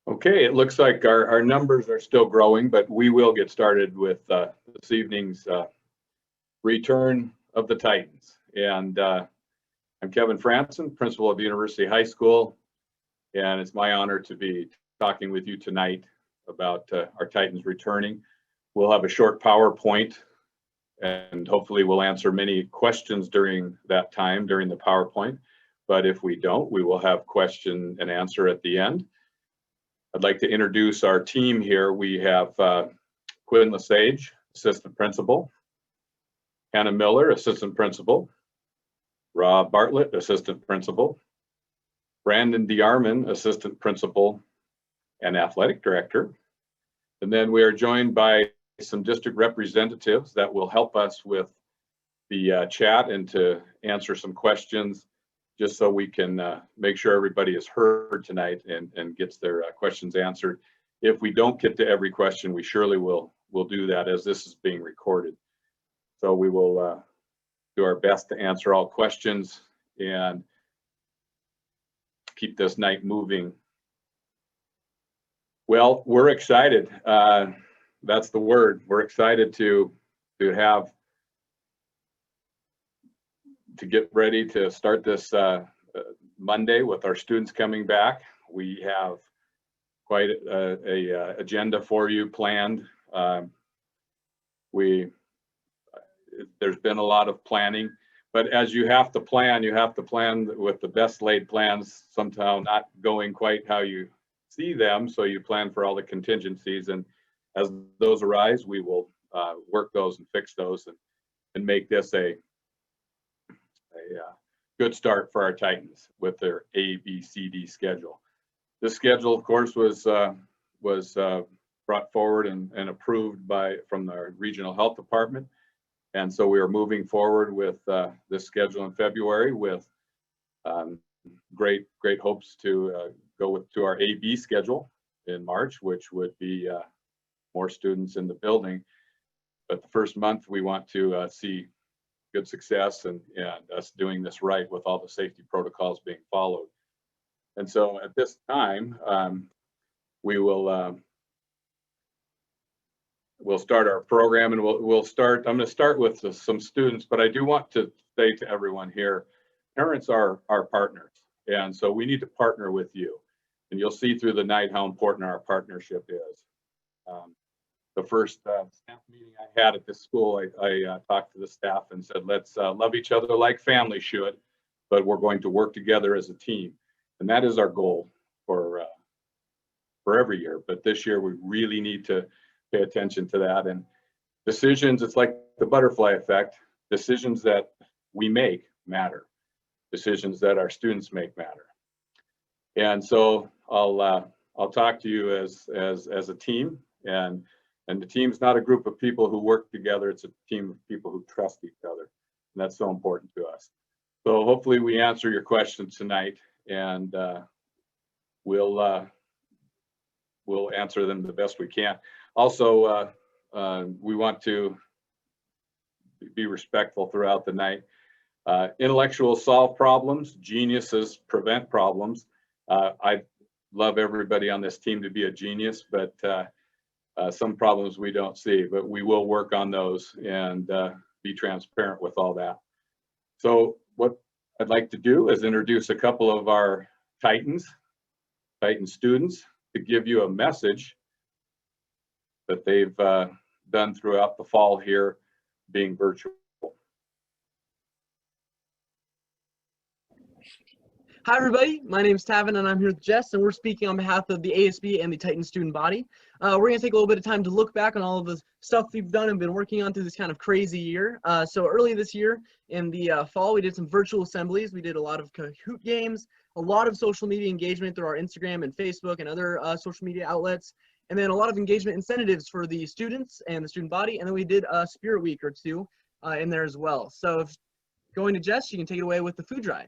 Okay, it looks like our numbers are still growing, but we will get started with this evening's return of the Titans. And I'm Kevin Franson, principal of University High School, and it's my honor to be talking with you tonight about our Titans returning. We'll have a short PowerPoint, and hopefully we'll answer many questions during that time, during the PowerPoint. But if we don't, we will have question and answer at the end. I'd like to introduce our team here. We have Quinn Lesage, assistant principal, Hannah Miller, assistant principal, Rob Bartlett, assistant principal, Brandon DeArmond, assistant principal and athletic director. And then we are joined by some district representatives that will help us with the chat and to answer some questions, just so we can make sure everybody is heard tonight and gets their questions answered. If we don't get to every question, we surely will do that, as this is being recorded. So we will do our best to answer all questions and keep this night moving. Well, we're excited. That's the word. We're excited to get ready to start this Monday with our students coming back. We have quite a agenda for you planned. There's been a lot of planning, but as you have to plan with the best laid plans, sometimes not going quite how you see them. So you plan for all the contingencies, and as those arise, we will work those and fix those and make this a good start for our Titans with their A, B, C, D schedule. This schedule, of course, was brought forward and approved from the regional health department, and so we are moving forward with this schedule in February with great hopes to go to our A, B schedule in March, which would be more students in the building. But the first month we want to see good success and us doing this right with all the safety protocols being followed. And so at this time, we'll start our program, and we'll start. I'm going to start with some students, but I do want to say to everyone here, parents are our partners, and so we need to partner with you. And you'll see through the night how important our partnership is. The first staff meeting I had at this school, I talked to the staff and said, let's love each other like family should, but we're going to work together as a team. And that is our goal for every year. But this year, we really need to pay attention to that. And decisions, it's like the butterfly effect. Decisions that we make matter. Decisions that our students make matter. And so I'll talk to you as a team, and the team's not a group of people who work together. It's a team of people who trust each other. And that's so important to us. So hopefully we answer your questions tonight, and we'll answer them the best we can. Also, we want to be respectful throughout the night. Intellectuals solve problems, geniuses prevent problems. I love everybody on this team to be a genius, but some problems we don't see, but we will work on those and be transparent with all that. So what I'd like to do is introduce a couple of our Titan students to give you a message that they've done throughout the fall here, being virtual. Hi everybody, my name is Tavin and I'm here with Jess, and we're speaking on behalf of the ASB and the Titan student body. We're going to take a little bit of time to look back on all of the stuff we've done and been working on through this kind of crazy year. So early this year in the fall, we did some virtual assemblies. We did a lot of Kahoot games, a lot of social media engagement through our Instagram and Facebook and other social media outlets, and then a lot of engagement incentives for the students and the student body. And then we did a Spirit Week or two in there as well. So if going to Jess, you can take it away with the food drive.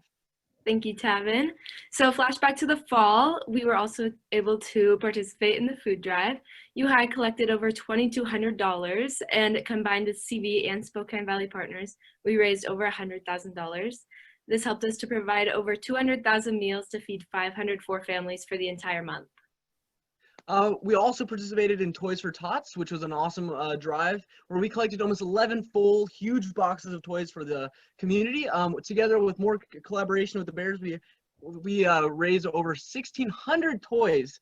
Thank you, Tavin. So flashback to the fall, we were also able to participate in the food drive. UHI collected over $2,200, and combined with CV and Spokane Valley partners, we raised over $100,000. This helped us to provide over 200,000 meals to feed 504 families for the entire month. We also participated in Toys for Tots, which was an awesome drive where we collected almost 11 full, huge boxes of toys for the community. Together with more collaboration with the Bears, we raised over 1,600 toys.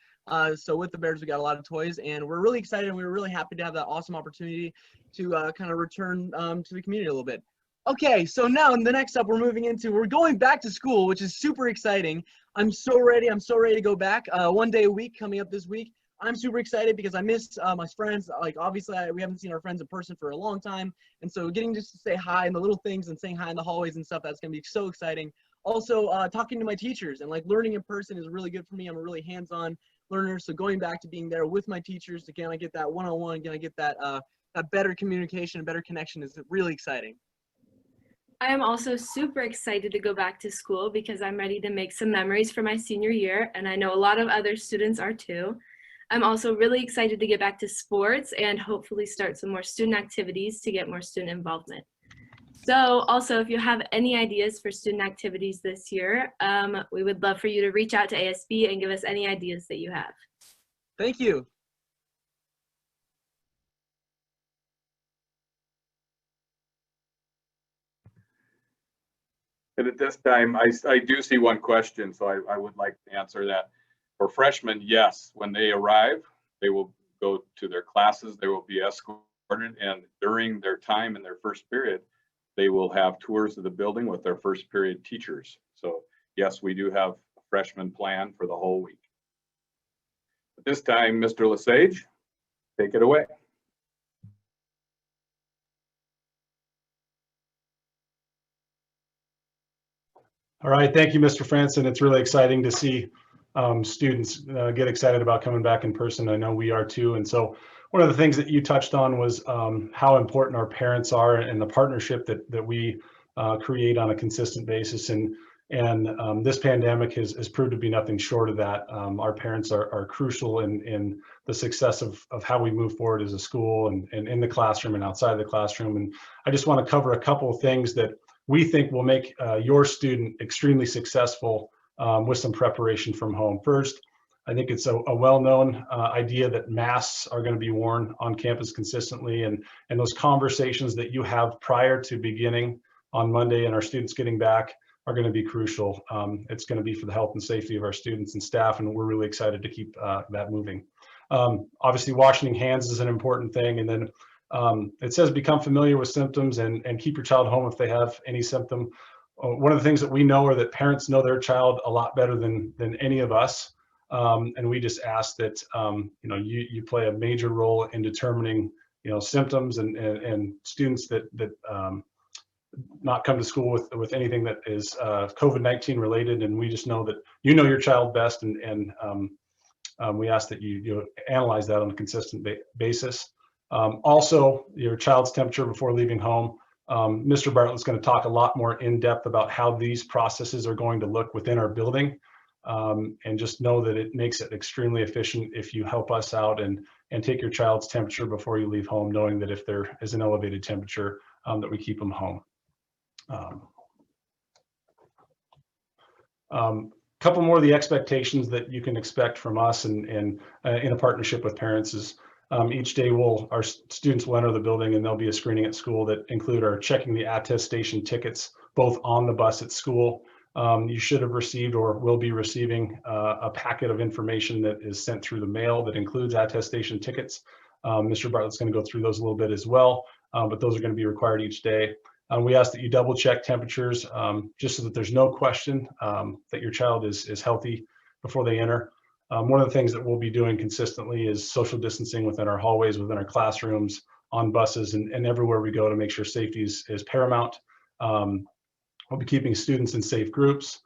So with the Bears, we got a lot of toys, and we're really excited, and we were really happy to have that awesome opportunity to kind of return to the community a little bit. Okay, so now the next up, we're going back to school, which is super exciting. I'm so ready to go back. 1 day a week coming up this week. I'm super excited because I missed my friends. Like, obviously, we haven't seen our friends in person for a long time. And so getting just to say hi and the little things and saying hi in the hallways and stuff, that's going to be so exciting. Also, talking to my teachers and like learning in person is really good for me. I'm a really hands-on learner. So going back to being there with my teachers, again, I get that one-on-one, again, I get that, that better communication and better connection is really exciting. I am also super excited to go back to school because I'm ready to make some memories for my senior year, and I know a lot of other students are too. I'm also really excited to get back to sports and hopefully start some more student activities to get more student involvement. So also, if you have any ideas for student activities this year, we would love for you to reach out to ASB and give us any ideas that you have. Thank you. And at this time, I do see one question, so I would like to answer that. For freshmen, yes, when they arrive, they will go to their classes, they will be escorted, and during their time in their first period, they will have tours of the building with their first period teachers. So yes, we do have a freshman plan for the whole week. At this time, Mr. Lesage, take it away. All right, thank you, Mr. Franson. It's really exciting to see students get excited about coming back in person. I know we are too. And so one of the things that you touched on was how important our parents are and the partnership that we create on a consistent basis. And this pandemic has proved to be nothing short of that. Our parents are crucial in the success of how we move forward as a school and in the classroom and outside the classroom. And I just want to cover a couple of things that we think will make your student extremely successful with some preparation from home. First, I think it's a well-known idea that masks are going to be worn on campus consistently, and those conversations that you have prior to beginning on Monday and our students getting back are going to be crucial. It's going to be for the health and safety of our students and staff, and we're really excited to keep that moving. Obviously, washing hands is an important thing, and then it says become familiar with symptoms and keep your child home if they have any symptom. One of the things that we know are that parents know their child a lot better than any of us. And we just ask that you play a major role in determining symptoms and students that not come to school with anything that is COVID-19 related. And we just know that you know your child best, and we ask that you analyze that on a consistent basis. Also, your child's temperature before leaving home. Mr. Bartlett's going to talk a lot more in depth about how these processes are going to look within our building. And just know that it makes it extremely efficient if you help us out and take your child's temperature before you leave home, knowing that if there is an elevated temperature, that we keep them home. Couple more of the expectations that you can expect from us and in a partnership with parents is each day our students will enter the building, and there'll be a screening at school that include our checking the attestation tickets, both on the bus at school. You should have received or will be receiving a packet of information that is sent through the mail that includes attestation tickets. Mr. Bartlett's going to go through those a little bit as well, but those are going to be required each day. We ask that you double check temperatures just so that there's no question that your child is healthy before they enter. One of the things that we'll be doing consistently is social distancing within our hallways, within our classrooms, on buses, and everywhere we go to make sure safety is paramount. We'll be keeping students in safe groups,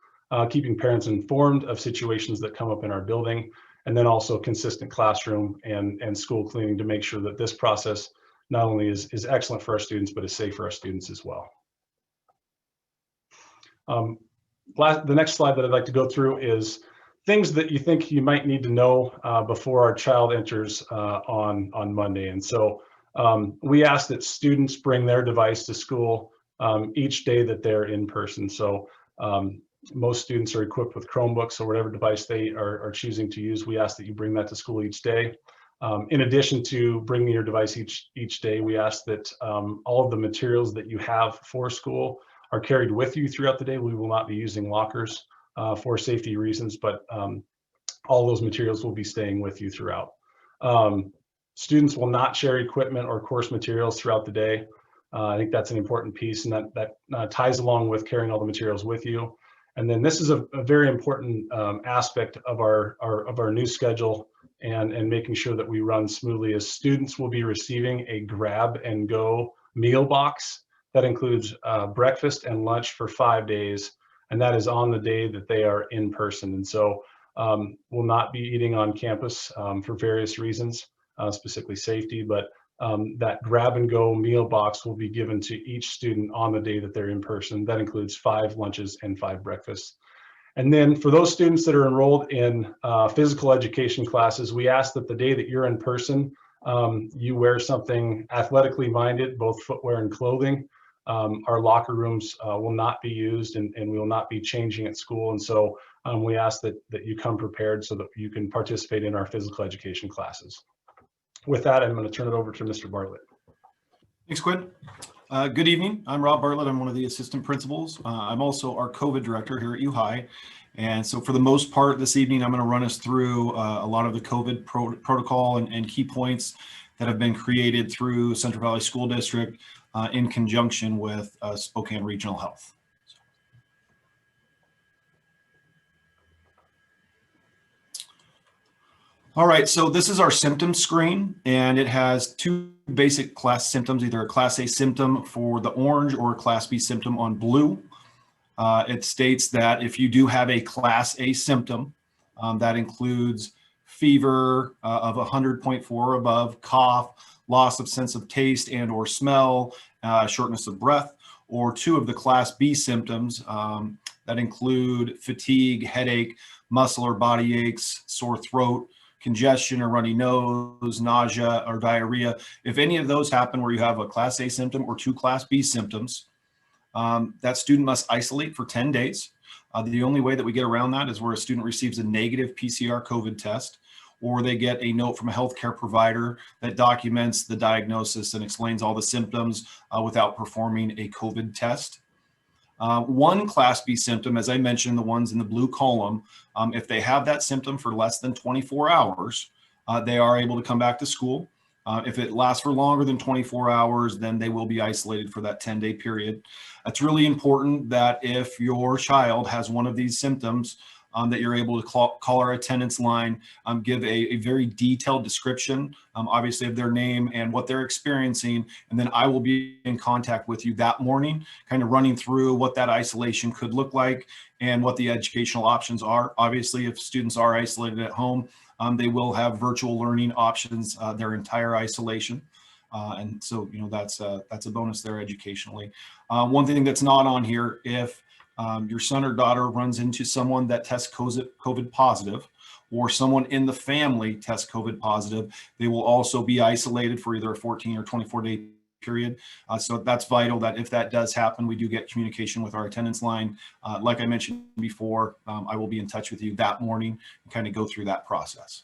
keeping parents informed of situations that come up in our building, and then also consistent classroom and school cleaning to make sure that this process not only is excellent for our students, but is safe for our students as well. The next slide that I'd like to go through is things that you think you might need to know before our child enters on Monday. And so we ask that students bring their device to school each day that they're in person. So Most students are equipped with Chromebooks or whatever device they are choosing to use. We ask that you bring that to school each day. In addition to bringing your device each day, we ask that all of the materials that you have for school are carried with you throughout the day. We will not be using lockers for safety reasons, but all those materials will be staying with you throughout. Students will not share equipment or course materials throughout the day. I think that's an important piece, and that ties along with carrying all the materials with you. And then this is a very important aspect of our new schedule and making sure that we run smoothly, as students will be receiving a grab and go meal box that includes breakfast and lunch for 5 days, and that is on the day that they are in person. And so will not be eating on campus for various reasons, specifically safety, but that grab and go meal box will be given to each student on the day that they're in person. That includes 5 lunches and 5 breakfasts. And then for those students that are enrolled in physical education classes, we ask that the day that you're in person, you wear something athletically minded, both footwear and clothing. Our locker rooms will not be used, and we will not be changing at school. And so we ask that you come prepared so that you can participate in our physical education classes. With that, I'm going to turn it over to Mr. Bartlett. Thanks, Quinn. Good evening. I'm Rob Bartlett. I'm one of the assistant principals. I'm also our COVID director here at UHI. And so for the most part this evening, I'm going to run us through a lot of the COVID protocol and key points that have been created through Central Valley School District in conjunction with Spokane Regional Health. All right, so this is our symptom screen, and it has 2 basic class symptoms, either a Class A symptom for the orange or a Class B symptom on blue. It states that if you do have a Class A symptom, that includes fever of 100.4 or above, cough, loss of sense of taste and or smell, shortness of breath, or 2 of the Class B symptoms that include fatigue, headache, muscle or body aches, sore throat, congestion or runny nose, nausea or diarrhea. If any of those happen where you have a Class A symptom or 2 Class B symptoms, that student must isolate for 10 days. The only way that we get around that is where a student receives a negative PCR COVID test, or they get a note from a healthcare provider that documents the diagnosis and explains all the symptoms without performing a COVID test. 1 Class B symptom, as I mentioned, the ones in the blue column, if they have that symptom for less than 24 hours, they are able to come back to school. If it lasts for longer than 24 hours, then they will be isolated for that 10-day period. It's really important that if your child has one of these symptoms, that you're able to call our attendance line, give a very detailed description, obviously of their name and what they're experiencing. And then I will be in contact with you that morning, kind of running through what that isolation could look like and what the educational options are. Obviously, if students are isolated at home, they will have virtual learning options their entire isolation. And so, that's a bonus there educationally. One thing that's not on here, if your son or daughter runs into someone that tests COVID positive, or someone in the family tests COVID positive, they will also be isolated for either a 14 or 24-day period. So that's vital that if that does happen, we do get communication with our attendance line. Like I mentioned before, I will be in touch with you that morning and kind of go through that process.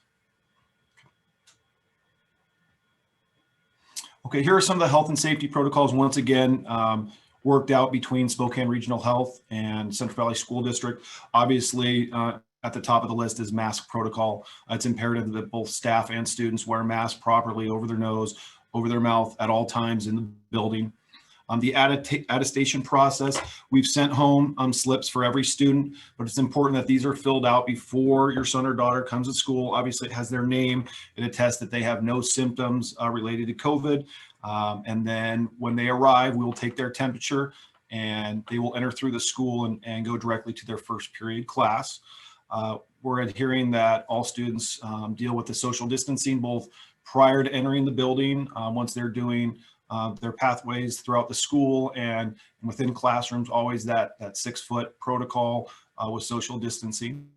Okay, here are some of the health and safety protocols. Once again, worked out between Spokane Regional Health and Central Valley School District. Obviously, at the top of the list is mask protocol. It's imperative that both staff and students wear masks properly over their nose, over their mouth at all times in the building. The attestation process, we've sent home slips for every student, but it's important that these are filled out before your son or daughter comes to school. Obviously, it has their name. It attests that they have no symptoms related to COVID. And then when they arrive, we will take their temperature and they will enter through the school and go directly to their first period class. We're adhering that all students deal with the social distancing both prior to entering the building, once they're doing their pathways throughout the school, and within classrooms, always that 6-foot protocol with social distancing.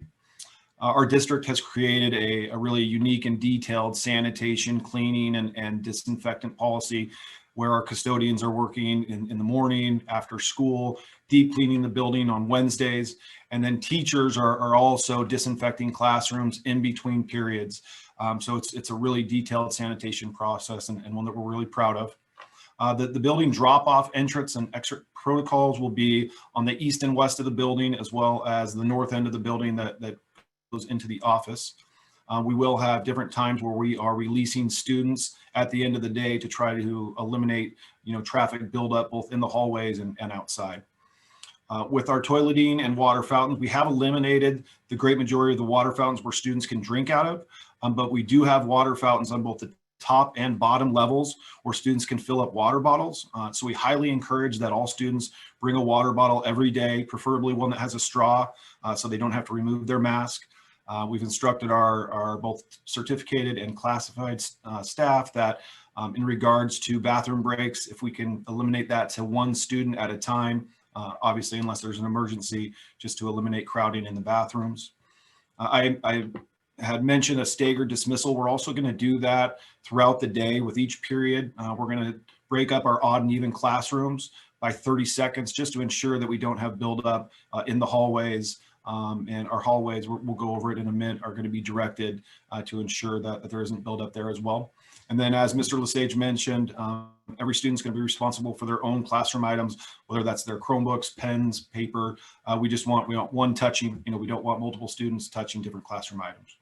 Our district has created a really unique and detailed sanitation, cleaning, and disinfectant policy where our custodians are working in the morning, after school, deep cleaning the building on Wednesdays. And then teachers are also disinfecting classrooms in between periods. So it's a really detailed sanitation process and one that we're really proud of. The building drop-off, entrance, and exit protocols will be on the east and west of the building, as well as the north end of the building that goes into the office. We will have different times where we are releasing students at the end of the day to try to eliminate, traffic buildup both in the hallways and outside. With our toileting and water fountains, we have eliminated the great majority of the water fountains where students can drink out of, but we do have water fountains on both the top and bottom levels where students can fill up water bottles. So we highly encourage that all students bring a water bottle every day, preferably one that has a straw, so they don't have to remove their mask. We've instructed our both certificated and classified staff that in regards to bathroom breaks, if we can eliminate that to one student at a time, obviously unless there's an emergency, just to eliminate crowding in the bathrooms. I had mentioned a staggered dismissal. We're also going to do that throughout the day with each period. We're going to break up our odd and even classrooms by 30 seconds just to ensure that we don't have buildup in the hallways. And our hallways, we'll go over it in a minute, are going to be directed to ensure that there isn't buildup there as well. And then as Mr. Lesage mentioned, every student's going to be responsible for their own classroom items, whether that's their Chromebooks, pens, paper. We want one touching, we don't want multiple students touching different classroom items.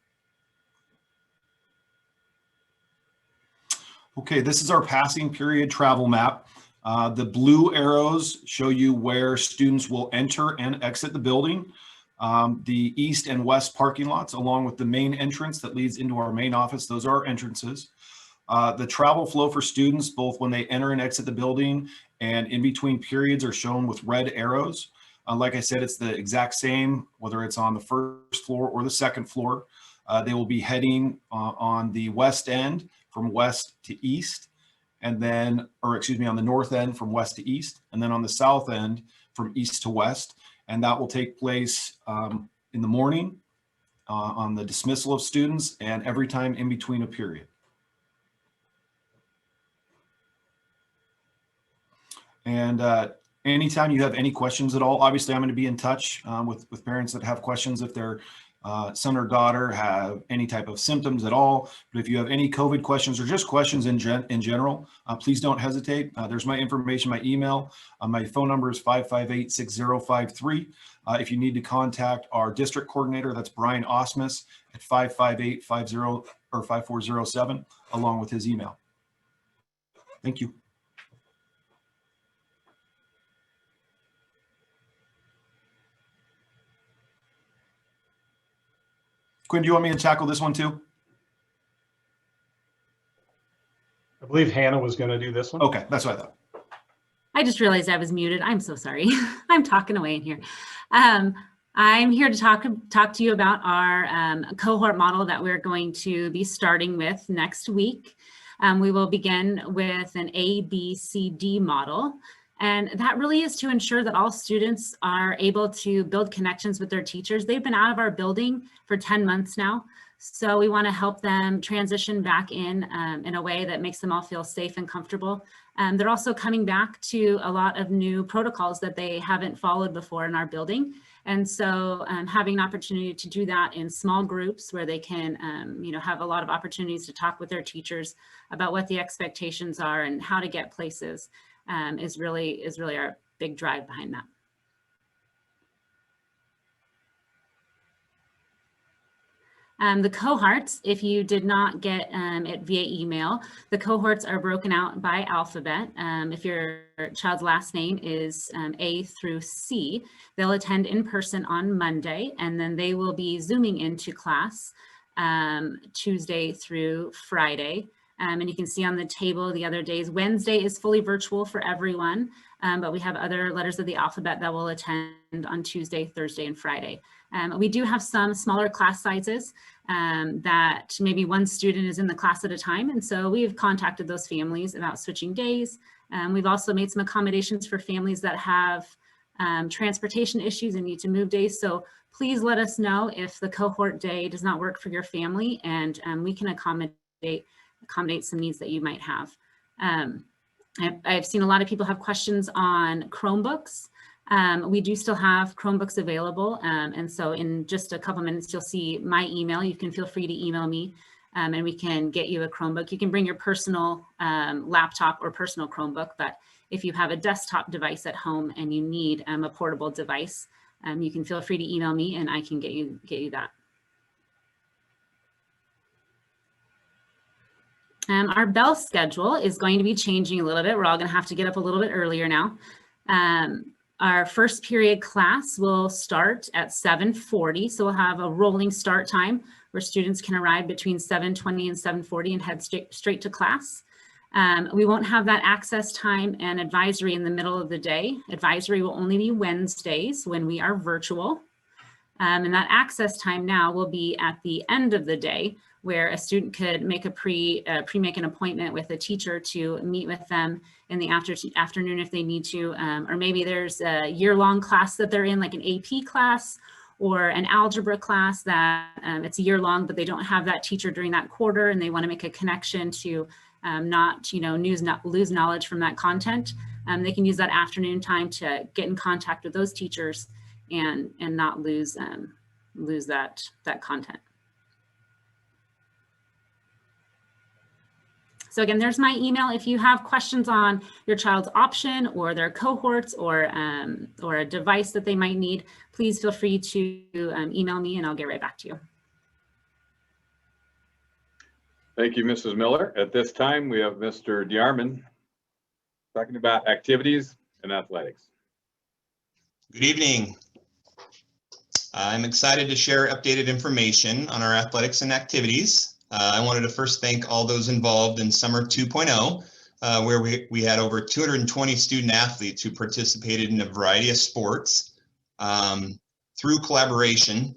Okay, this is our passing period travel map. The blue arrows show you where students will enter and exit the building. The east and west parking lots, along with the main entrance that leads into our main office, those are our entrances. The travel flow for students, both when they enter and exit the building and in between periods, are shown with red arrows. Like I said, it's the exact same, whether it's on the first floor or the second floor. They will be heading on the west end from west to east, and then, on the north end from west to east, and then on the south end from east to west. And that will take place in the morning on the dismissal of students and every time in between a period. And anytime you have any questions at all, obviously I'm going to be in touch with parents that have questions if their son or daughter have any type of symptoms at all. But if you have any COVID questions or just questions in general, please don't hesitate. There's my information, my email. My phone number is 558-6053. If you need to contact our district coordinator, that's Brian Osmus at 558-5407, along with his email. Thank you. Quinn, do you want me to tackle this one too? I believe Hannah was going to do this one. Okay, that's what I thought. I just realized I was muted. I'm so sorry. I'm talking away in here. I'm here to talk to you about our cohort model that we're going to be starting with next week. We will begin with an A, B, C, D model. And that really is to ensure that all students are able to build connections with their teachers. They've been out of our building for 10 months now. So we want to help them transition back in a way that makes them all feel safe and comfortable. They're also coming back to a lot of new protocols that they haven't followed before in our building. And so having an opportunity to do that in small groups where they can have a lot of opportunities to talk with their teachers about what the expectations are and how to get places is really our big drive behind that. The cohorts, if you did not get it via email, the cohorts are broken out by alphabet. If your child's last name is A through C, they'll attend in person on Monday, and then they will be Zooming into class Tuesday through Friday. And you can see on the table the other days. Wednesday is fully virtual for everyone, but we have other letters of the alphabet that will attend on Tuesday, Thursday, and Friday. We do have some smaller class sizes that maybe one student is in the class at a time. And so we've contacted those families about switching days. We've also made some accommodations for families that have transportation issues and need to move days. So please let us know if the cohort day does not work for your family, and we can accommodate some needs that you might have. I've seen a lot of people have questions on Chromebooks. We do still have Chromebooks available. And so in just a couple minutes, you'll see my email. You can feel free to email me and we can get you a Chromebook. You can bring your personal laptop or personal Chromebook, but if you have a desktop device at home and you need a portable device, you can feel free to email me and I can get you that. Our bell schedule is going to be changing a little bit. We're all going to have to get up a little bit earlier now. Our first period class will start at 7:40. So we'll have a rolling start time where students can arrive between 7:20 and 7:40 and head straight to class. We won't have that access time and advisory in the middle of the day. Advisory will only be Wednesdays when we are virtual. And that access time now will be at the end of the day, where a student could make make an appointment with a teacher to meet with them in the afternoon if they need to, or maybe there's a year-long class that they're in, like an AP class or an algebra class that it's a year-long, but they don't have that teacher during that quarter and they want to make a connection to not lose knowledge from that content. They can use that afternoon time to get in contact with those teachers and not lose that content. So again, there's my email. If you have questions on your child's option or their cohorts or a device that they might need, please feel free to email me and I'll get right back to you. Thank you, Mrs. Miller. At this time, we have Mr. DeArmond talking about activities and athletics. Good evening. I'm excited to share updated information on our athletics and activities. I wanted to first thank all those involved in Summer 2.0, where we had over 220 student athletes who participated in a variety of sports. Through collaboration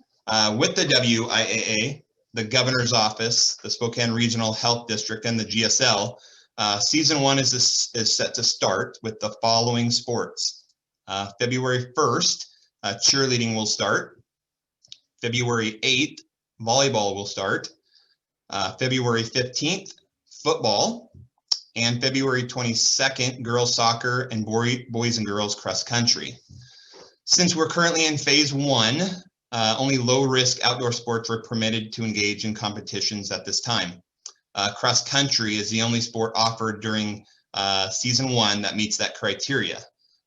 with the WIAA, the Governor's Office, the Spokane Regional Health District, and the GSL, Season 1 is set to start with the following sports. February 1st, cheerleading will start. February 8th, volleyball will start. February 15th, football, and February 22nd, girls soccer and boys and girls cross country. Since we're currently in phase 1, only low risk outdoor sports are permitted to engage in competitions at this time. Cross country is the only sport offered during season 1 that meets that criteria.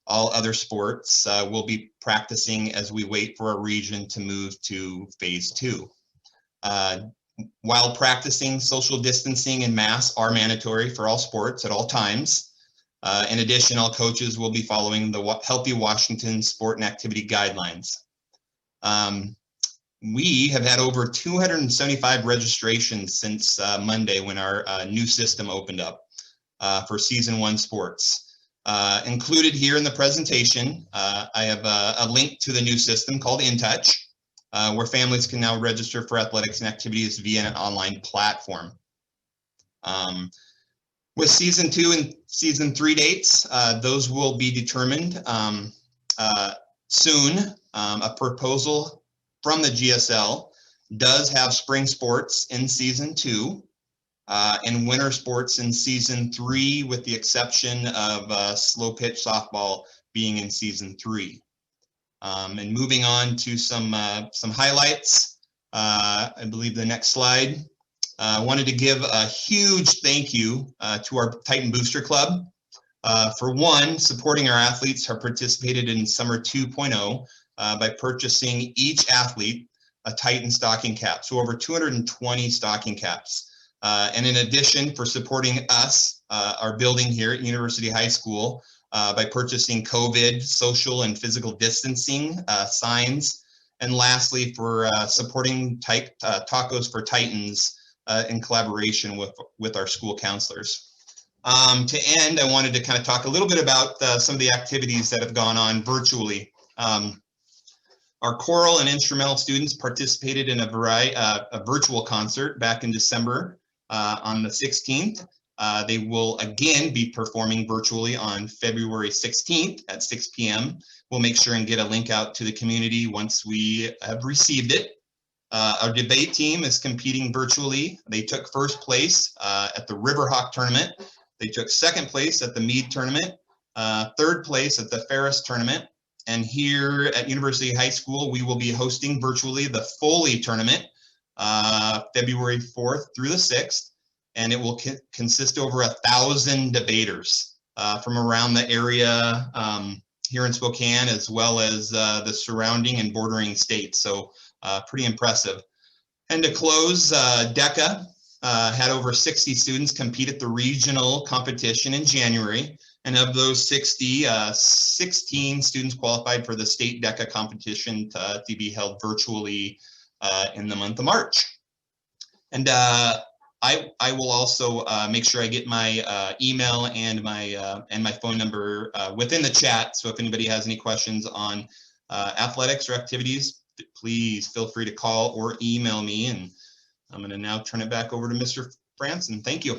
All other sports will be practicing as we wait for a region to move to phase 2. While practicing, social distancing and masks are mandatory for all sports at all times. In addition, all coaches will be following the Healthy Washington Sport and Activity Guidelines. We have had over 275 registrations since Monday when our new system opened up for season 1 sports. Included here in the presentation, I have a link to the new system called InTouch, where families can now register for athletics and activities via an online platform. With season 2 and season 3 dates, those will be determined soon. A proposal from the GSL does have spring sports in season 2 and winter sports in season 3, with the exception of slow pitch softball being in season 3. And moving on to some highlights, I believe the next slide. I wanted to give a huge thank you to our Titan Booster Club. For one, supporting our athletes who participated in Summer 2.0 by purchasing each athlete a Titan stocking cap, so over 220 stocking caps. And in addition, for supporting us, our building here at University High School, by purchasing COVID, social, and physical distancing signs. And lastly, for supporting Tacos for Titans in collaboration with our school counselors. To end, I wanted to kind of talk a little bit about some of the activities that have gone on virtually. Our choral and instrumental students participated in a virtual concert back in December on the 16th. They will again be performing virtually on February 16th at 6 p.m. We'll make sure and get a link out to the community once we have received it. Our debate team is competing virtually. They took first place at the Riverhawk tournament They took second place at the Meade tournament, third place at the Ferris tournament. And here at University High School, we will be hosting virtually the Foley tournament, February 4th through the 6th. And it will consist over 1,000 debaters from around the area here in Spokane, as well as the surrounding and bordering states. So pretty impressive. And to close, DECA had over 60 students compete at the regional competition in January. And of those 60, 16 students qualified for the state DECA competition to be held virtually in the month of March. And I will also make sure I get my email and my phone number within the chat. So if anybody has any questions on athletics or activities, please feel free to call or email me. And I'm going to now turn it back over to Mr. Franson. Thank you.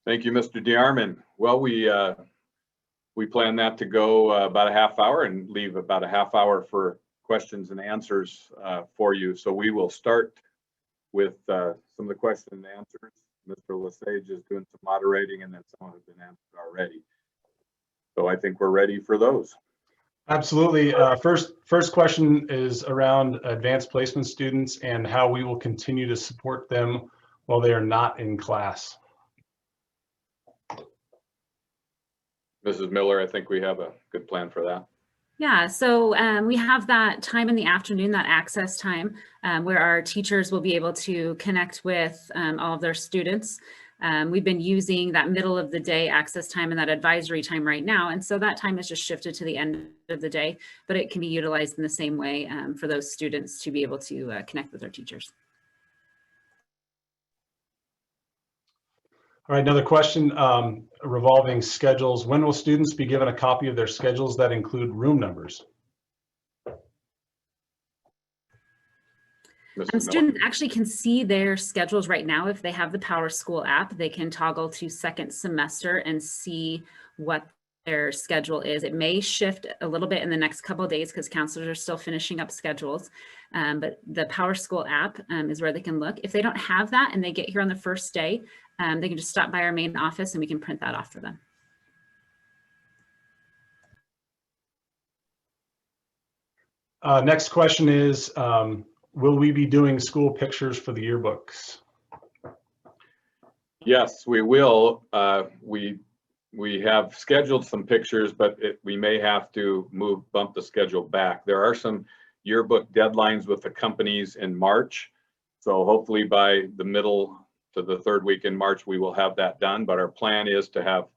Thank you, Mr. DeArmond. Well, we plan that to go about a half hour and leave about a half hour for questions and answers for you. So we will start with some of the questions and answers. Mr. Lesage is doing some moderating, and then some have been answered already. So I think we're ready for those. Absolutely. First question is around advanced placement students and how we will continue to support them while they are not in class. Mrs. Miller, I think we have a good plan for that. Yeah, so we have that time in the afternoon, that access time, where our teachers will be able to connect with all of their students. We've been using that middle of the day access time and that advisory time right now. And so that time is just shifted to the end of the day, but it can be utilized in the same way for those students to be able to connect with their teachers. All right, another question revolving schedules. When will students be given a copy of their schedules that include room numbers? Students actually can see their schedules right now. If they have the Power School app, they can toggle to second semester and see what their schedule is. It may shift a little bit in the next couple of days because counselors are still finishing up schedules. But the Power School app is where they can look. If they don't have that and they get here on the first day, they can just stop by our main office and we can print that off for them. Next question is, will we be doing school pictures for the yearbooks? Yes, we will. We have scheduled some pictures, but we may have to bump the schedule back. There are some yearbook deadlines with the companies in March. So hopefully by the middle to the third week in March, we will have that done. But our plan is to have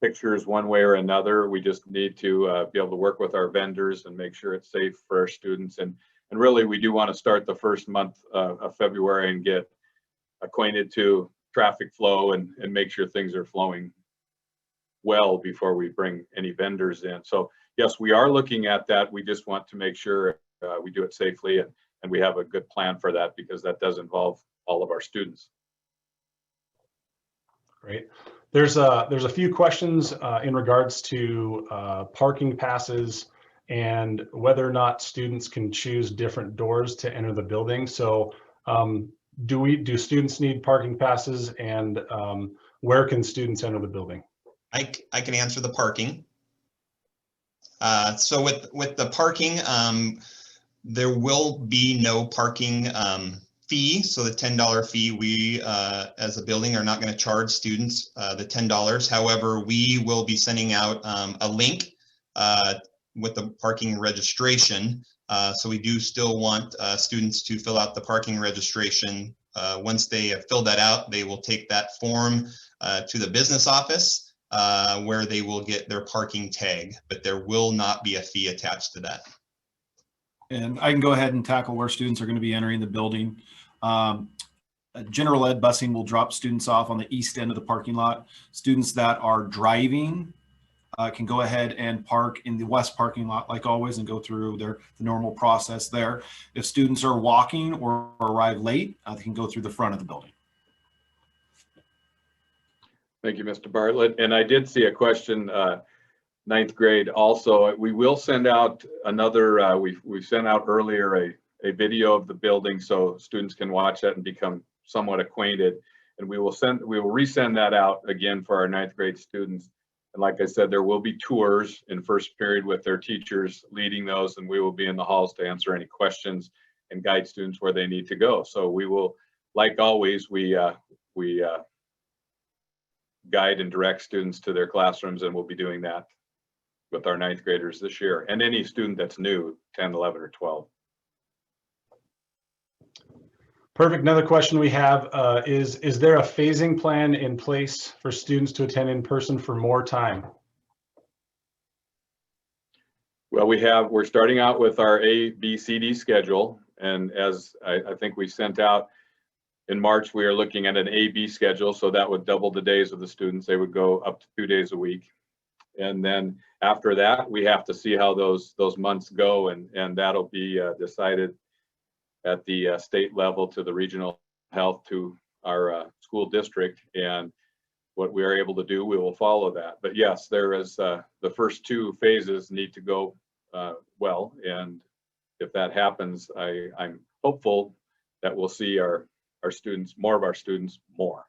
pictures one way or another. We just need to be able to work with our vendors and make sure it's safe for our students. And really, we do want to start the first month of February and get acquainted to traffic flow and make sure things are flowing well before we bring any vendors in. So yes, we are looking at that. We just want to make sure we do it safely and we have a good plan for that because that does involve all of our students. Great. There's a few questions in regards to parking passes and whether or not students can choose different doors to enter the building. So do students need parking passes, and where can students enter the building? I can answer the parking. So with the parking, there will be no parking fee. So the $10 fee, we as a building are not going to charge students the $10. However, we will be sending out a link with the parking registration. So we do still want students to fill out the parking registration. Once they have filled that out, they will take that form to the business office where they will get their parking tag, but there will not be a fee attached to that. And I can go ahead and tackle where students are going to be entering the building. General ed busing will drop students off on the east end of the parking lot. Students that are driving can go ahead and park in the west parking lot like always and go through the normal process there. If students are walking or arrive late, they can go through the front of the building. Thank you, Mr. Bartlett. And I did see a question, ninth grade also. We will send out another, we sent out earlier a video of the building so students can watch that and become somewhat acquainted. And we will resend that out again for our 9th grade students. And like I said, there will be tours in first period with their teachers leading those, and we will be in the halls to answer any questions and guide students where they need to go. So we will, like always, we guide and direct students to their classrooms, and we'll be doing that with our 9th graders this year, and any student that's new, 10, 11, or 12. Perfect. Another question we have is there a phasing plan in place for students to attend in person for more time? Well, we're starting out with our A, B, C, D schedule. And as I think we sent out in March, we are looking at an A, B schedule. So that would double the days of the students. They would go up to 2 days a week. And then after that, we have to see how those months go. And that'll be decided at the state level, to the regional health, to our school district. And what we are able to do, we will follow that. But yes, there is the first 2 phases need to go well. And if that happens, I'm hopeful that we'll see our students, more of our students, more.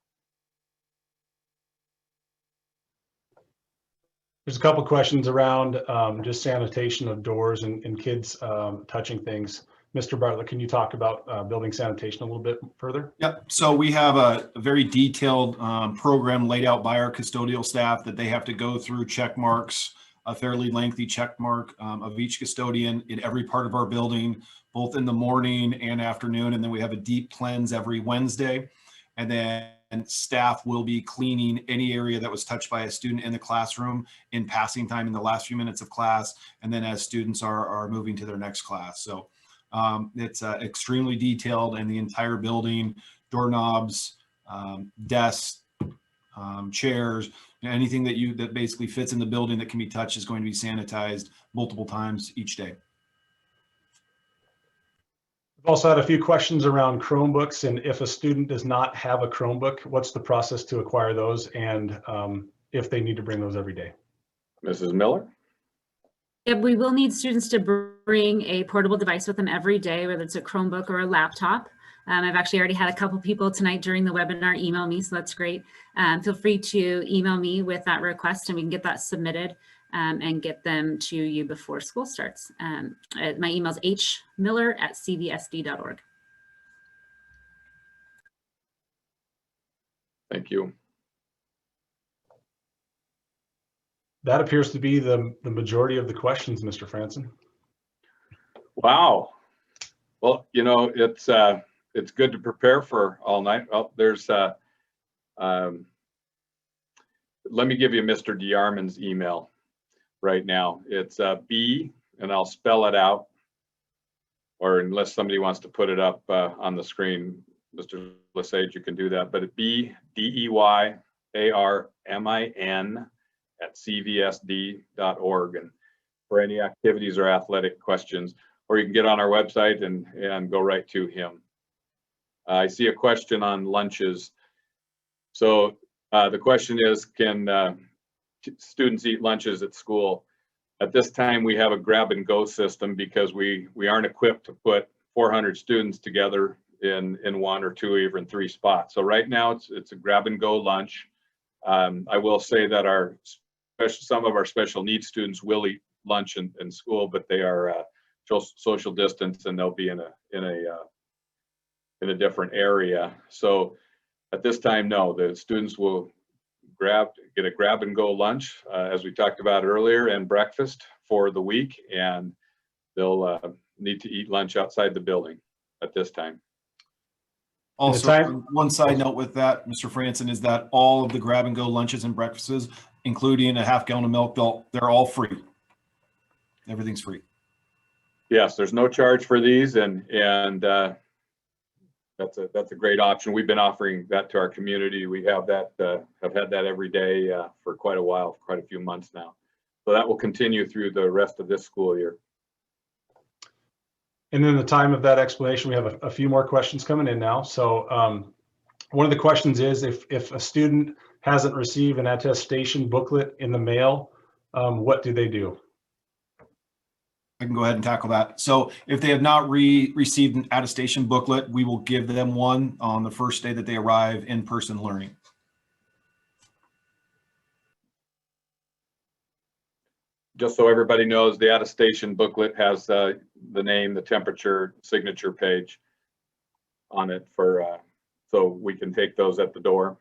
There's a couple of questions around just sanitation of doors and kids touching things. Mr. Bartlett, can you talk about building sanitation a little bit further? Yep. So we have a very detailed program laid out by our custodial staff that they have to go through, check marks, a fairly lengthy check mark of each custodian in every part of our building, both in the morning and afternoon. And then we have a deep cleanse every Wednesday. And then staff will be cleaning any area that was touched by a student in the classroom in passing time in the last few minutes of class, and then as students are moving to their next class. So it's extremely detailed, and the entire building, doorknobs, desks, chairs, anything that basically fits in the building that can be touched is going to be sanitized multiple times each day. We've also had a few questions around Chromebooks, and if a student does not have a Chromebook, what's the process to acquire those, and if they need to bring those every day? Mrs. Miller? Yeah, we will need students to bring a portable device with them every day, whether it's a Chromebook or a laptop. I've actually already had a couple people tonight during the webinar email me, so that's great. Feel free to email me with that request, and we can get that submitted and get them to you before school starts. My email is hmiller@cvsd.org. Thank you. That appears to be the majority of the questions, Mr. Franson. Wow. Well, you know, it's good to prepare for all night. Oh, there's let me give you Mr. DeArmond's email right now. It's B, and I'll spell it out, or unless somebody wants to put it up on the screen, Mr. Lesage, you can do that. But BDEYARMIN@cvsd.org, and for any activities or athletic questions, or you can get on our website and go right to him. I see a question on lunches. So the question is, can students eat lunches at school? At this time, we have a grab and go system because we aren't equipped to put 400 students together in 1 or 2 or even 3 spots. So right now it's a grab and go lunch. I will say that some of our special needs students will eat lunch in school, but they are social distance, and they'll be in a different area. So at this time, no, the students will get a grab and go lunch, as we talked about earlier, and breakfast for the week, and they'll need to eat lunch outside the building at this time. Also, one side note with that, Mr. Franson, is that all of the grab and go lunches and breakfasts, including a half gallon of milk, they're all free. Everything's free. Yes, there's no charge for these, and that's a great option. We've been offering that to our community. We have that have had that every day for quite a while, quite a few months now. So that will continue through the rest of this school year. And in the time of that explanation, we have a few more questions coming in now. So one of the questions is, if a student hasn't received an attestation booklet in the mail, what do they do? I can go ahead and tackle that. So if they have not received an attestation booklet, we will give them one on the first day that they arrive in-person learning. Just so everybody knows, the attestation booklet has the name, the temperature, signature page on it for so we can take those at the door.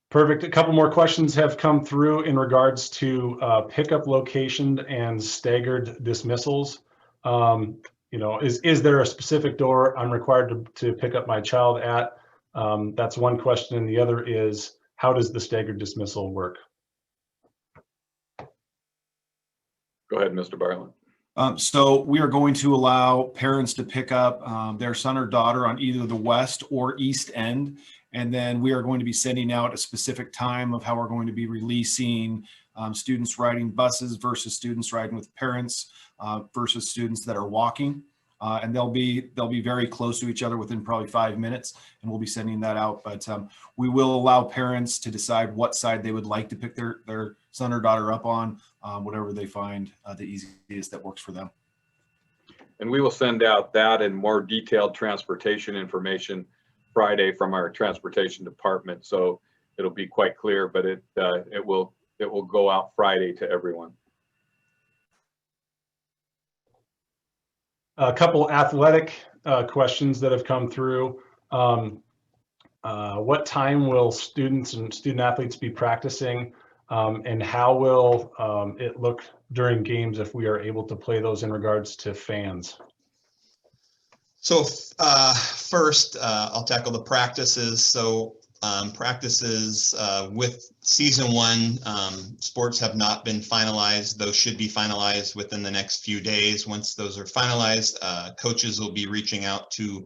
Perfect. A couple more questions have come through in regards to pickup location and staggered dismissals. You know, is there a specific door I'm required to pick up my child at? That's one question. And the other is, how does the staggered dismissal work? Go ahead, Mr. Bartlett. So we are going to allow parents to pick up their son or daughter on either the west or east end. And then we are going to be sending out a specific time of how we're going to be releasing students riding buses versus students riding with parents versus students that are walking. And they'll be very close to each other within probably 5 minutes, and we'll be sending that out. But we will allow parents to decide what side they would like to pick their son or daughter up on, whatever they find the easiest that works for them. And we will send out that and more detailed transportation information Friday from our transportation department. So it'll be quite clear, but it will go out Friday to everyone. A couple athletic questions that have come through. What time will students and student athletes be practicing? And how will it look during games if we are able to play those in regards to fans? So first, I'll tackle the practices. So practices with season one, sports have not been finalized. Those should be finalized within the next few days. Once those are finalized, coaches will be reaching out to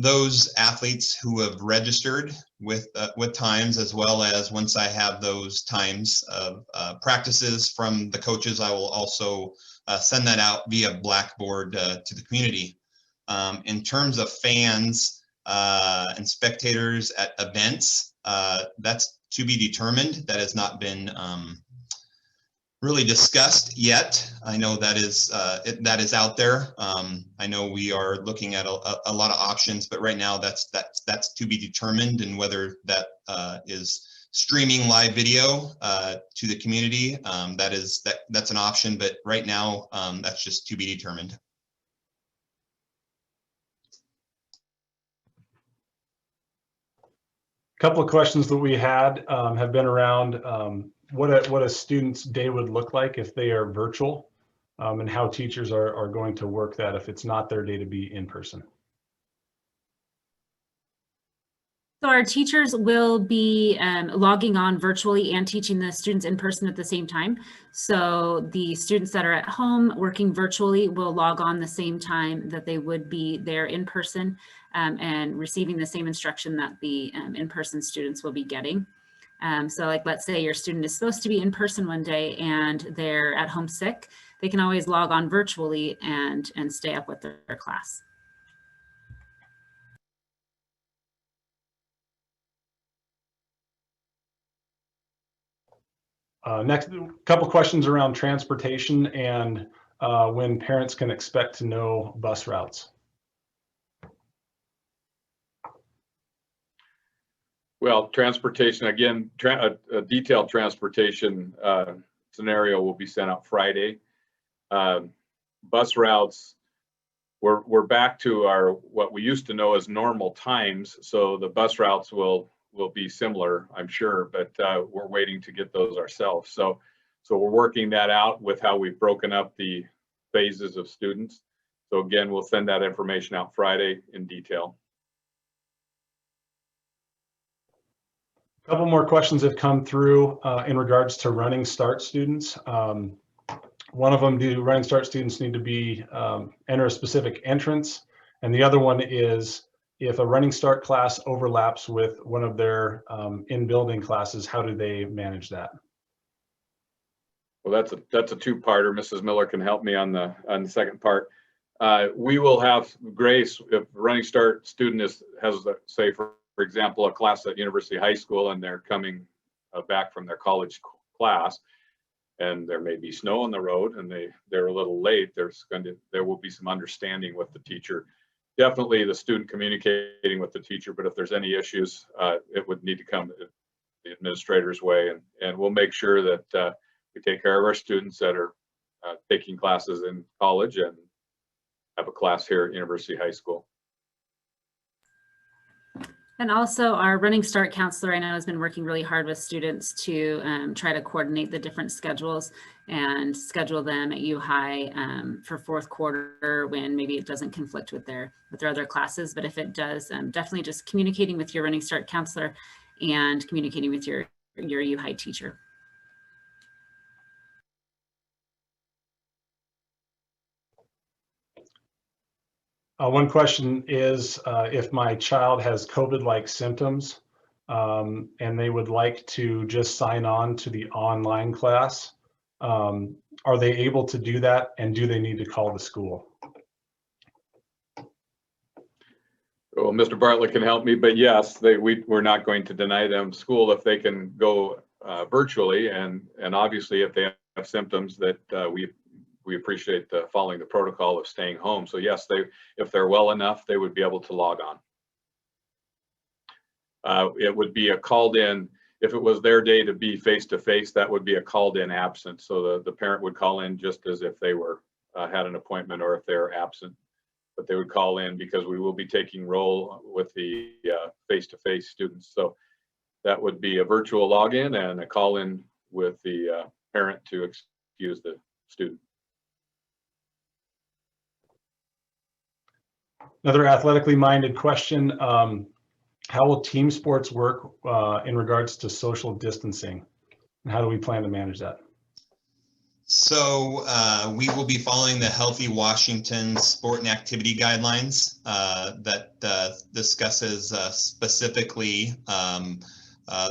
those athletes who have registered with times, as well as once I have those times of practices from the coaches, I will also send that out via Blackboard to the community. In terms of fans and spectators at events, that's to be determined. That has not been really discussed yet. I know that is out there. I know we are looking at a lot of options, but right now that's to be determined, and whether that is streaming live video to the community, that's an option, but right now that's just to be determined. Couple of questions that we had have been around what a student's day would look like if they are virtual, and how teachers are going to work that if it's not their day to be in person. So our teachers will be logging on virtually and teaching the students in person at the same time. So the students that are at home working virtually will log on the same time that they would be there in person, and receiving the same instruction that the in-person students will be getting. So like, let's say your student is supposed to be in person one day and they're at home sick, they can always log on virtually and stay up with their class. Next, couple questions around transportation and when parents can expect to know bus routes. Well, transportation, again, a detailed transportation scenario will be sent out Friday. Bus routes, we're back to our what we used to know as normal times, so the bus routes will be similar, I'm sure, but we're waiting to get those ourselves. So we're working that out with how we've broken up the phases of students. So again, we'll send that information out Friday in detail. A couple more questions have come through in regards to running start students. One of them, do running start students need to be enter a specific entrance? And the other one is, if a running start class overlaps with one of their in-building classes, how do they manage that? Well, that's a two-parter. Mrs. Miller can help me on the second part. We will have grace if a running start student has, say, for example, a class at University High School and they're coming back from their college class. and there may be snow on the road and they're a little late, there will be some understanding with the teacher. Definitely the student communicating with the teacher, but if there's any issues, it would need to come the administrator's way, and we'll make sure that we take care of our students that are taking classes in college and have a class here at University High School. And also our Running Start counselor, I know, has been working really hard with students to try to coordinate the different schedules and schedule them at U High for fourth quarter when maybe it doesn't conflict with their other classes. But if it does, definitely just communicating with your Running Start counselor and communicating with your U High teacher. One question is if my child has COVID-like symptoms and they would like to just sign on to the online class, are they able to do that, and do they need to call the school? Well, Mr. Bartlett can help me, but yes, we're not going to deny them school if they can go virtually, and obviously if they have symptoms that we appreciate following the protocol of staying home. So yes, if they're well enough, they would be able to log on. It would be a called in, if it was their day to be face-to-face, that would be a called in absence. So the parent would call in just as if they were had an appointment or if they're absent, but they would call in because we will be taking roll with the face-to-face students. So that would be a virtual login and a call in with the parent to excuse the student. Another athletically minded question. How will team sports work in regards to social distancing? And how do we plan to manage that? So we will be following the Healthy Washington Sport and Activity Guidelines that discusses specifically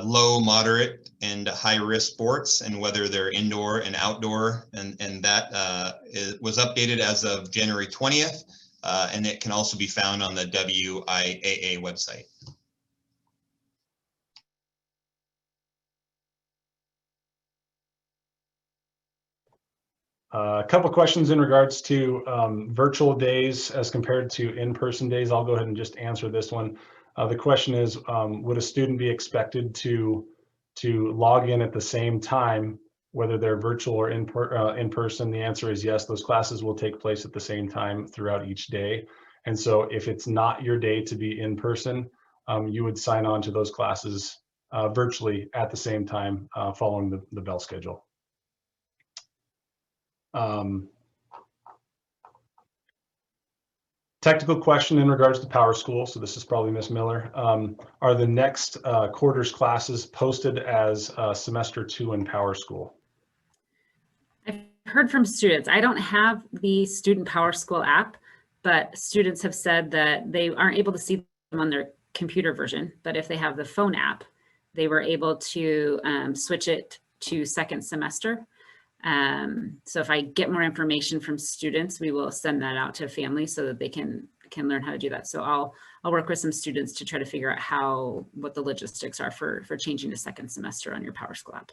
low, moderate, and high-risk sports and whether they're indoor and outdoor. And that was updated as of January 20th. And it can also be found on the WIAA website. A couple questions in regards to virtual days as compared to in-person days. I'll go ahead and just answer this one. The question is, would a student be expected to log in at the same time, whether they're virtual or in person? The answer is yes. Those classes will take place at the same time throughout each day. And so if it's not your day to be in person, you would sign on to those classes virtually at the same time following the bell schedule. Technical question in regards to Power School. So this is probably Ms. Miller. Are the next quarter's classes posted as semester 2 in Power School? I've heard from students. I don't have the Student Power School app, but students have said that they aren't able to see them on their computer version. But if they have the phone app, they were able to switch it to second semester. So if I get more information from students, we will send that out to families so that they can learn how to do that. So I'll work with some students to try to figure out what the logistics are for changing to second semester on your Power School app.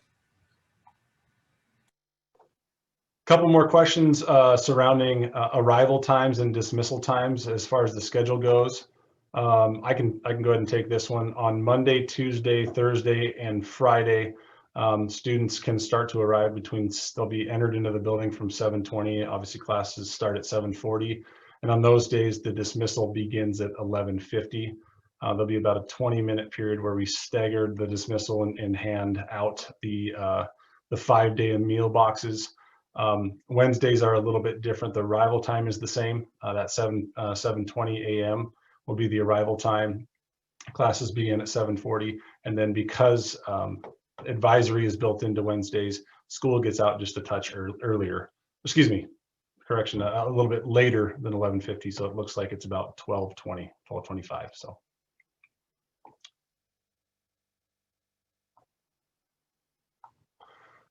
Couple more questions surrounding arrival times and dismissal times as far as the schedule goes. I can go ahead and take this one. On Monday, Tuesday, Thursday, and Friday, students can start to arrive they'll be entered into the building from 7:20. Obviously classes start at 7:40. And on those days, the dismissal begins at 11:50. There'll be about a 20-minute period where we staggered the dismissal and hand out the 5-day meal boxes. Wednesdays are a little bit different. The arrival time is the same. That 7:20 a.m. will be the arrival time. Classes begin at 7:40. And then because advisory is built into Wednesdays, school gets out just a touch earlier. Excuse me, correction, a little bit later than 11:50. So it looks like it's about 12:20, 12:25. So.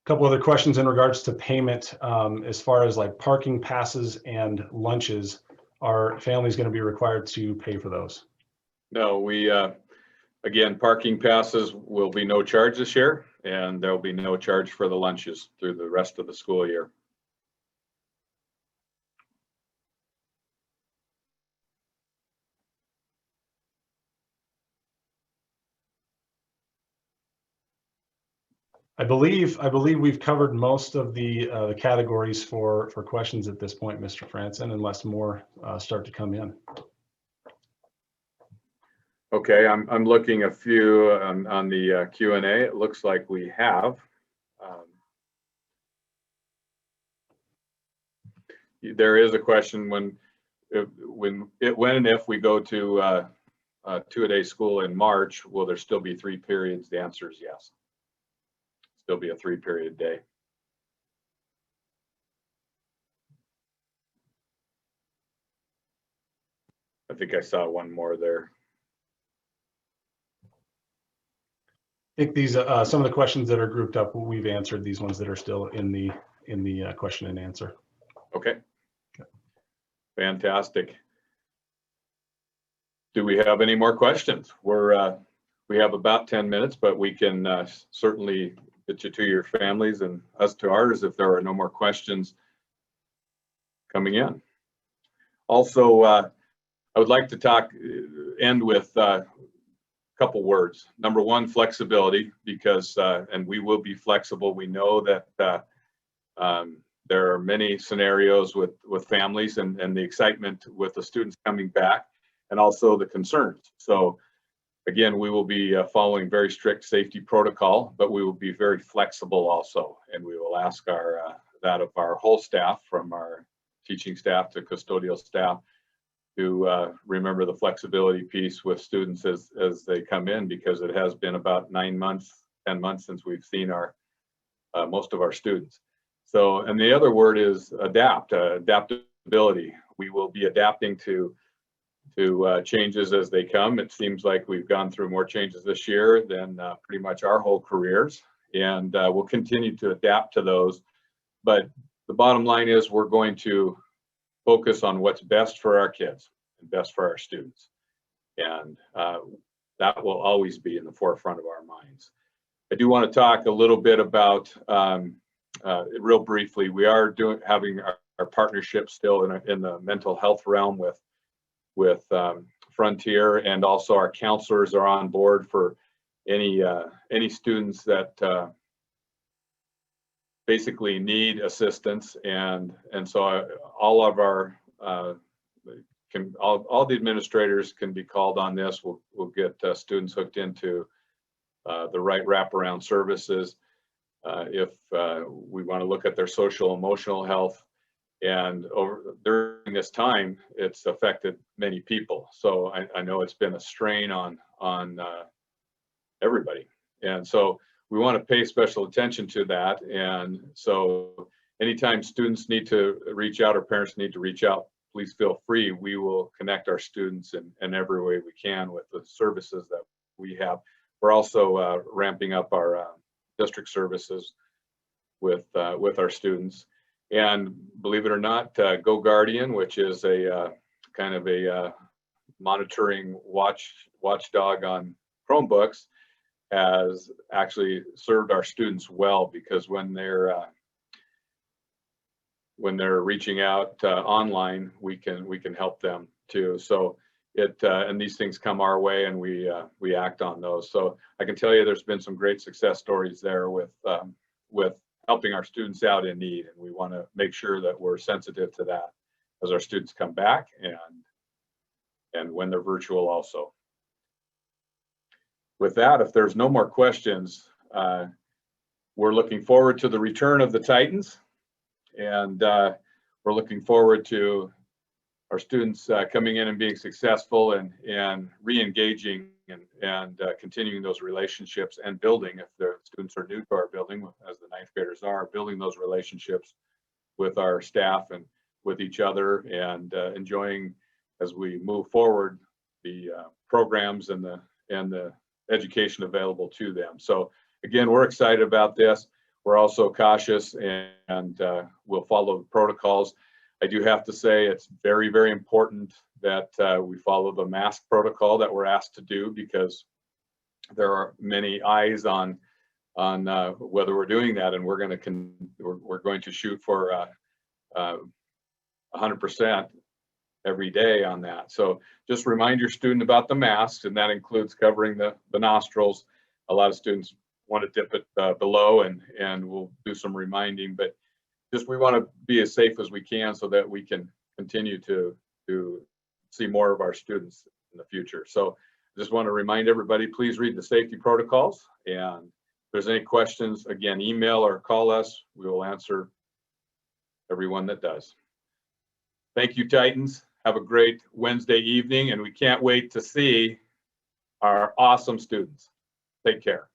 Couple other questions in regards to payment, as far as like parking passes and lunches. Are families going to be required to pay for those? No, Again, parking passes will be no charge this year, and there'll be no charge for the lunches through the rest of the school year. I believe we've covered most of the categories for questions at this point, Mr. Franson, unless more start to come in. Okay, I'm looking a few on the Q&A. It looks like we have. There is a question when and if we go to two-a-day school in March, will there still be 3 periods? The answer is yes. Still be a 3-period day. I think I saw one more there. I think these some of the questions that are grouped up, we've answered these ones that are still in the question and answer. Okay. Fantastic. Do we have any more questions? We have about 10 minutes, but we can certainly get you to your families and us to ours if there are no more questions coming in. Also, I would like to end with a couple words. Number one, flexibility, because, and we will be flexible. We know that there are many scenarios with families and the excitement with the students coming back, and also the concerns. So again, we will be following very strict safety protocol, but we will be very flexible also, and we will ask that of our whole staff, from our teaching staff to custodial staff, to remember the flexibility piece with students as they come in, because it has been about 9 months, 10 months since we've seen our most of our students. So, and the other word is adaptability. We will be adapting to changes as they come. It seems like we've gone through more changes this year than pretty much our whole careers, and we'll continue to adapt to those. But the bottom line is we're going to focus on what's best for our kids and best for our students, and that will always be in the forefront of our minds. I do want to talk a little bit about, real briefly, we are having our partnership still in the mental health realm with Frontier, and also our counselors are on board for any students that basically need assistance, and so all of our all the administrators can be called on this. We'll get students hooked into the right wraparound services if we want to look at their social emotional health. And during this time, it's affected many people. So I know it's been a strain on everybody. And so we want to pay special attention to that. And so anytime students need to reach out or parents need to reach out, please feel free. We will connect our students in every way we can with the services that we have. We're also ramping up our district services with our students. And believe it or not, Go Guardian, which is a kind of a monitoring watchdog on Chromebooks, has actually served our students well, because when they're reaching out online, we can help them too. So and these things come our way, and we act on those. So I can tell you there's been some great success stories there with helping our students out in need, and we want to make sure that we're sensitive to that as our students come back and when they're virtual also. With that, if there's no more questions, we're looking forward to the return of the Titans, and we're looking forward to our students coming in and being successful and re-engaging and continuing those relationships and building, if the students are new to our building, as the ninth graders are, building those relationships with our staff and with each other, and enjoying, as we move forward, the programs and the education available to them. So again, we're excited about this. We're also cautious, and we'll follow the protocols. I do have to say it's very, very important that we follow the mask protocol that we're asked to do, because there are many eyes on whether we're doing that, and we're going to shoot for 100% every day on that. So just remind your student about the masks, and that includes covering the nostrils. A lot of students want to dip it below, and we'll do some reminding, but just we want to be as safe as we can so that we can continue to see more of our students in the future. So just want to remind everybody, please read the safety protocols, and if there's any questions, again, email or call us. We will answer everyone that does. Thank you, Titans. Have a great Wednesday evening, and we can't wait to see our awesome students. Take care.